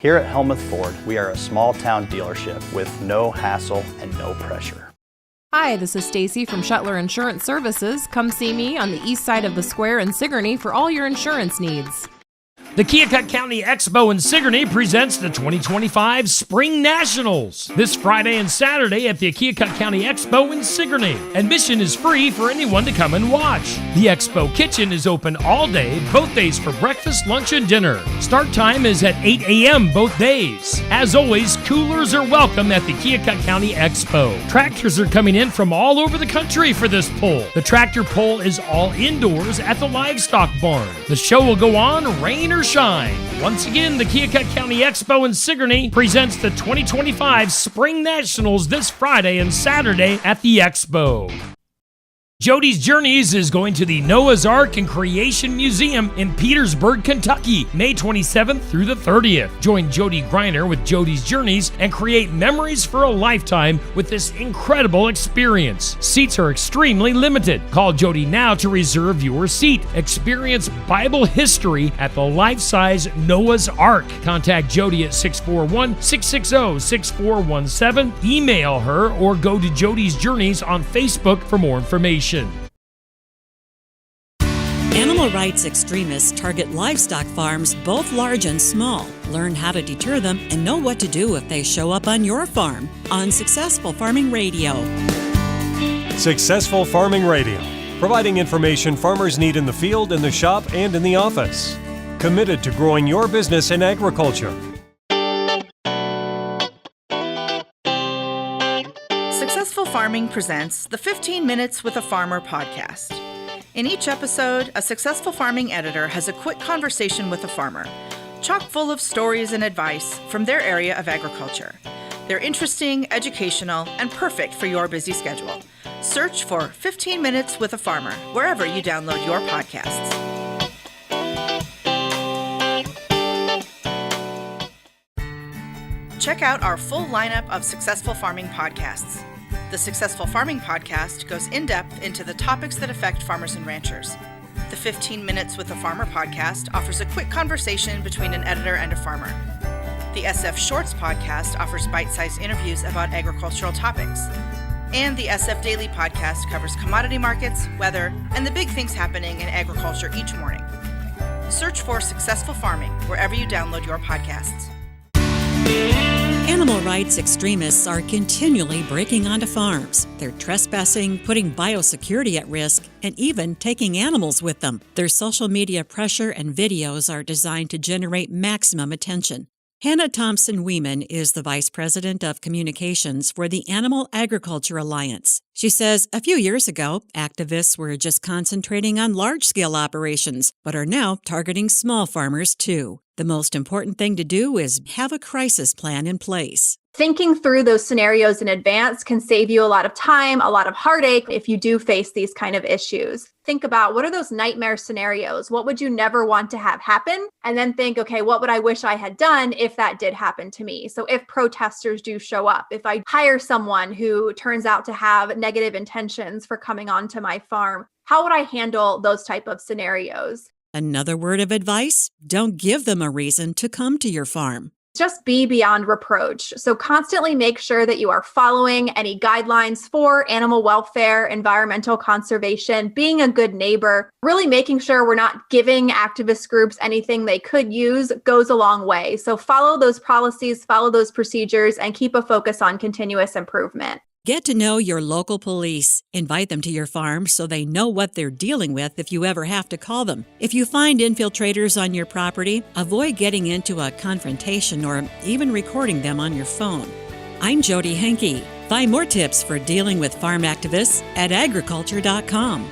Here at Helmuth Ford, we are a small town dealership with no hassle and no pressure. Hi, this is Stacy from Shuttler Insurance Services. Come see me on the east side of the square in Sigourney for all your insurance needs. The Keokuk County Expo in Sigourney presents the 2025 Spring Nationals this Friday and Saturday at the Keokuk County Expo in Sigourney. Admission is free for anyone to come and watch. The Expo Kitchen is open all day, both days for breakfast, lunch, and dinner. Start time is at 8 a.m. both days. As always, coolers are welcome at the Keokuk County Expo. Tractors are coming in from all over the country for this pull. The tractor pull is all indoors at the livestock barn. The show will go on, rain or shine. Once again, the Keokuk County Expo in Sigourney presents the 2025 Spring Nationals this Friday and Saturday at the Expo. Jody's Journeys is going to the Noah's Ark and Creation Museum in Petersburg, Kentucky, May 27th through the 30th. Join Jody Griner with Jody's Journeys and create memories for a lifetime with this incredible experience. Seats are extremely limited. Call Jody now to reserve your seat. Experience Bible history at the life-size Noah's Ark. Contact Jody at 641-660-6417. Email her or go to Jody's Journeys on Facebook for more information. Animal rights extremists target livestock farms, both large and small. Learn how to deter them and know what to do if they show up on your farm on Successful Farming Radio. Successful Farming Radio, providing information farmers need in the field, in the shop, and in the office. Committed to growing your business in agriculture. Successful Farming presents the 15 Minutes with a Farmer podcast. In each episode, a successful farming editor has a quick conversation with a farmer, chock full of stories and advice from their area of agriculture. They're interesting, educational, and perfect for your busy schedule. Search for 15 Minutes with a Farmer wherever you download your podcasts. Check out our full lineup of Successful Farming podcasts. The Successful Farming podcast goes in-depth into the topics that affect farmers and ranchers. The 15 Minutes with a Farmer podcast offers a quick conversation between an editor and a farmer. The SF Shorts podcast offers bite-sized interviews about agricultural topics. And the SF Daily podcast covers commodity markets, weather, and the big things happening in agriculture each morning. Search for Successful Farming wherever you download your podcasts. Animal rights extremists are continually breaking onto farms. They're trespassing, putting biosecurity at risk, and even taking animals with them. Their social media pressure and videos are designed to generate maximum attention. Hannah Thompson-Weeman is the Vice President of Communications for the Animal Agriculture Alliance. She says a few years ago, activists were just concentrating on large-scale operations, but are now targeting small farmers too. The most important thing to do is have a crisis plan in place. Thinking through those scenarios in advance can save you a lot of time, a lot of heartache if you do face these kind of issues. Think about what are those nightmare scenarios? What would you never want to have happen? And then think, okay, what would I wish I had done if that did happen to me? So if protesters do show up, if I hire someone who turns out to have negative intentions for coming onto my farm, how would I handle those type of scenarios? Another word of advice, don't give them a reason to come to your farm. Just be beyond reproach. So constantly make sure that you are following any guidelines for animal welfare, environmental conservation, being a good neighbor, really making sure we're not giving activist groups anything they could use goes a long way. So follow those policies, follow those procedures, and keep a focus on continuous improvement. Get to know your local police. Invite them to your farm so they know what they're dealing with if you ever have to call them. If you find infiltrators on your property, avoid getting into a confrontation or even recording them on your phone. I'm Jody Henke. Find more tips for dealing with farm activists at agriculture.com.